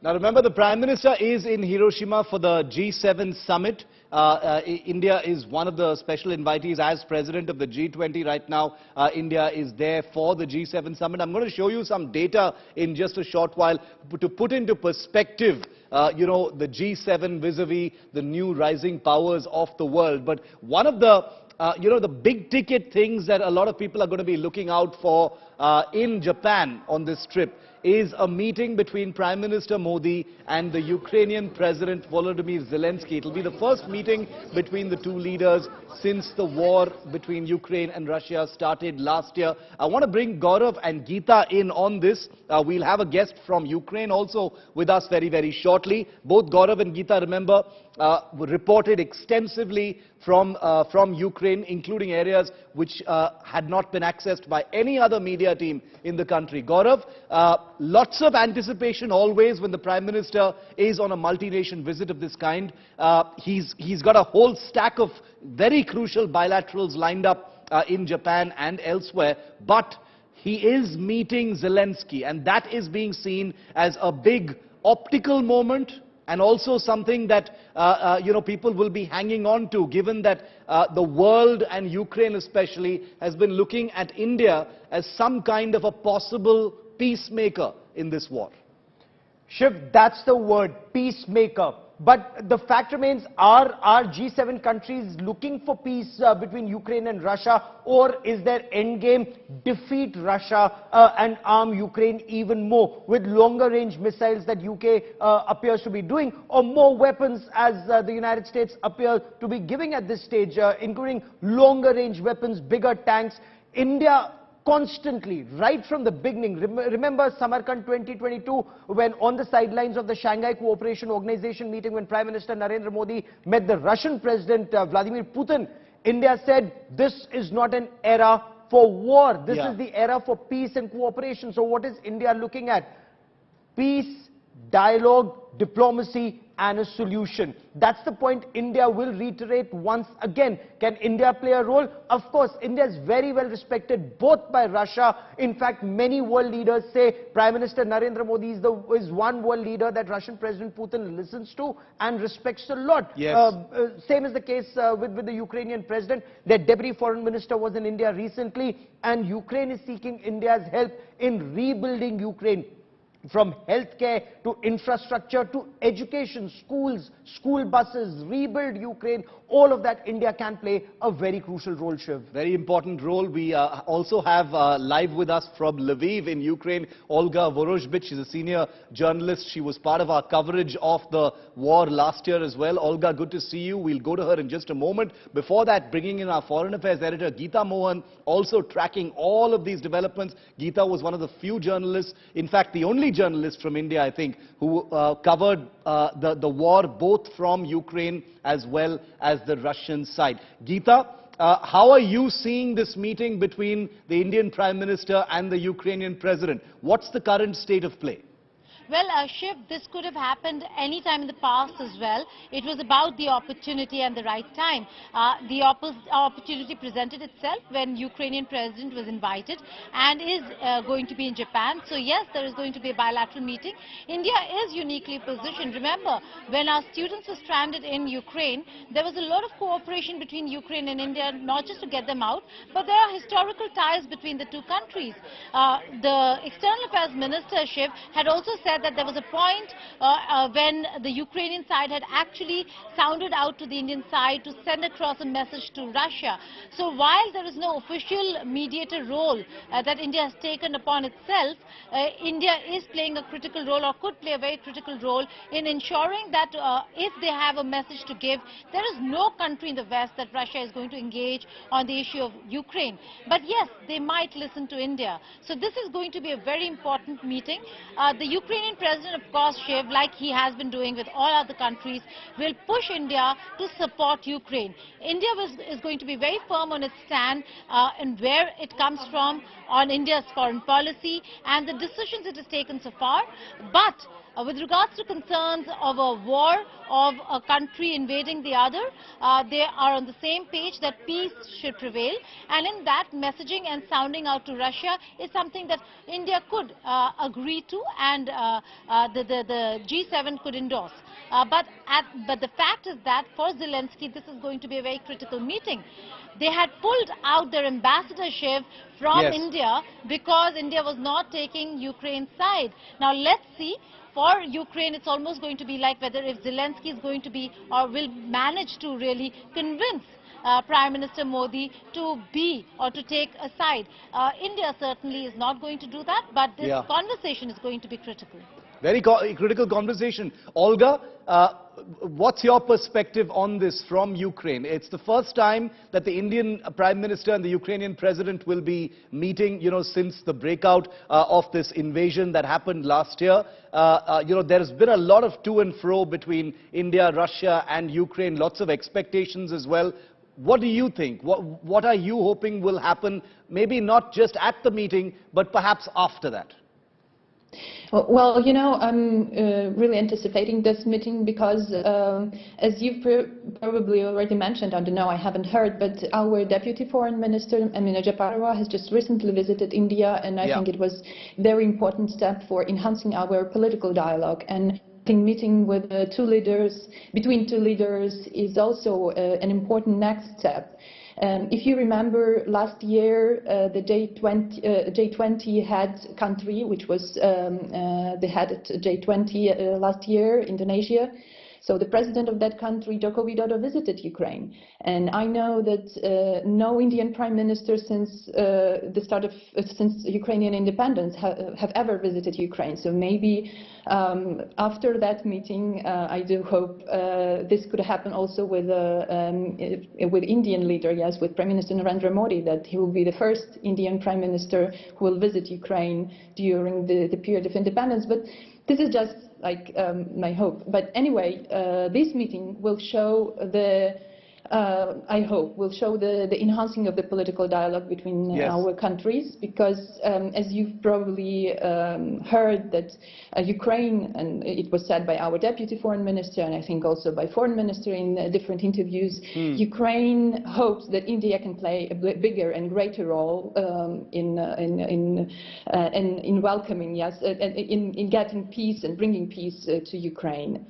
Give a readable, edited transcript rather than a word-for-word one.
Now remember, the Prime Minister is in Hiroshima for the G7 summit. India is one of the special invitees as president of the G20 right now. India is there for the G7 summit. I'm going to show you some data in just a short while to put into perspective, the G7 vis-a-vis the new rising powers of the world. But one of the the big ticket things that a lot of people are going to be looking out for in Japan on this trip is a meeting between Prime Minister Modi and the Ukrainian President Volodymyr Zelensky. It will be the first meeting between the two leaders since the war between Ukraine and Russia started last year. I want to bring Gaurav and Geeta in on this. We'll have a guest from Ukraine also with us very, very shortly. Both Gaurav and Geeta, remember, reported extensively from Ukraine, including areas which had not been accessed by any other media team in the country. Gaurav, lots of anticipation always when the Prime Minister is on a multi-nation visit of this kind. He's got a whole stack of very crucial bilaterals lined up in Japan and elsewhere, but he is meeting Zelensky, and that is being seen as a big optical moment, and also something that people will be hanging on to, given that the world, and Ukraine especially, has been looking at India as some kind of a possible peacemaker in this war. Shiv, that's the word, peacemaker. But the fact remains, are G7 countries looking for peace between Ukraine and Russia, or is their endgame defeat Russia and arm Ukraine even more with longer range missiles that UK appears to be doing, or more weapons as the United States appear to be giving at this stage, including longer range weapons, bigger tanks? India constantly, right from the beginning. Remember Samarkand 2022, when on the sidelines of the Shanghai Cooperation Organization meeting, when Prime Minister Narendra Modi met the Russian President Vladimir Putin, India said, this is not an era for war. This is the era for peace and cooperation. So what is India looking at? Peace, dialogue, diplomacy, and a solution. That's the point India will reiterate once again. Can India play a role? Of course, India is very well respected both by Russia. In fact, many world leaders say Prime Minister Narendra Modi is one world leader that Russian President Putin listens to and respects a lot. Yes. Same is the case with the Ukrainian President. Their Deputy Foreign Minister was in India recently, and Ukraine is seeking India's help in rebuilding Ukraine. From healthcare to infrastructure to education, schools, school buses, rebuild Ukraine, all of that India can play a very crucial role, Shiv. Very important role. We also have live with us from Lviv in Ukraine, Olga Vorozhbich. She's a senior journalist. She was part of our coverage of the war last year as well. Olga, good to see you. We'll go to her in just a moment. Before that, bringing in our foreign affairs editor, Geeta Mohan, also tracking all of these developments. Geeta was one of the few journalists, in fact, the only journalist from India, I think, who covered the war both from Ukraine as well as the Russian side. Geeta, how are you seeing this meeting between the Indian Prime Minister and the Ukrainian President? What's the current state of play? Well, Shiv, this could have happened any time in the past as well. It was about the opportunity and the right time. The opportunity presented itself when Ukrainian president was invited and is going to be in Japan. So yes, there is going to be a bilateral meeting. India is uniquely positioned. Remember, when our students were stranded in Ukraine, there was a lot of cooperation between Ukraine and India, not just to get them out, but there are historical ties between the two countries. The External Affairs Minister, Shiv, had also said that there was a point when the Ukrainian side had actually sounded out to the Indian side to send across a message to Russia. So while there is no official mediator role that India has taken upon itself, India is playing a critical role, or could play a very critical role, in ensuring that if they have a message to give, there is no country in the West that Russia is going to engage on the issue of Ukraine. But yes, they might listen to India. So this is going to be a very important meeting. The Ukrainian President, of course, Shiv, like he has been doing with all other countries, will push India to support Ukraine. India is going to be very firm on its stand and where it comes from on India's foreign policy and the decisions it has taken so far. But With regards to concerns of a war, of a country invading the other, they are on the same page that peace should prevail. And in that, messaging and sounding out to Russia is something that India could agree to, and the G7 could endorse. But the fact is that for Zelensky, this is going to be a very critical meeting. They had pulled out their ambassadorship from India because India was not taking Ukraine's side. Now let's see. For Ukraine, it's almost going to be like whether if Zelensky is going to be or will manage to really convince Prime Minister Modi to be or to take a side. India certainly is not going to do that, but this conversation is going to be critical. Very critical conversation. Olga, what's your perspective on this from Ukraine? It's the first time that the Indian Prime Minister and the Ukrainian President will be meeting, since the breakout of this invasion that happened last year. There's been a lot of to and fro between India, Russia and Ukraine, lots of expectations as well. What do you think? What are you hoping will happen, maybe not just at the meeting, but perhaps after that? Well, I'm really anticipating this meeting because, as you've probably already mentioned, I don't know, I haven't heard, but our Deputy Foreign Minister, Amina Japarova, has just recently visited India, and I think it was a very important step for enhancing our political dialogue. And I think meeting with between two leaders is also an important next step. If you remember, last year the J20 head country, which was the head at J20 last year, Indonesia. So the president of that country, Joko Widodo, visited Ukraine, and I know that no Indian prime minister since since Ukrainian independence have ever visited Ukraine. So maybe after that meeting, I do hope this could happen also with Indian leader, yes, with Prime Minister Narendra Modi, that he will be the first Indian prime minister who will visit Ukraine during the period of independence. But this is just like my hope. But anyway, this meeting will show I hope, will show the enhancing of the political dialogue between our countries, because as you've probably heard that Ukraine, and it was said by our Deputy Foreign Minister and I think also by Foreign Minister in different interviews, Ukraine hopes that India can play a bigger and greater role in welcoming, in getting peace and bringing peace to Ukraine.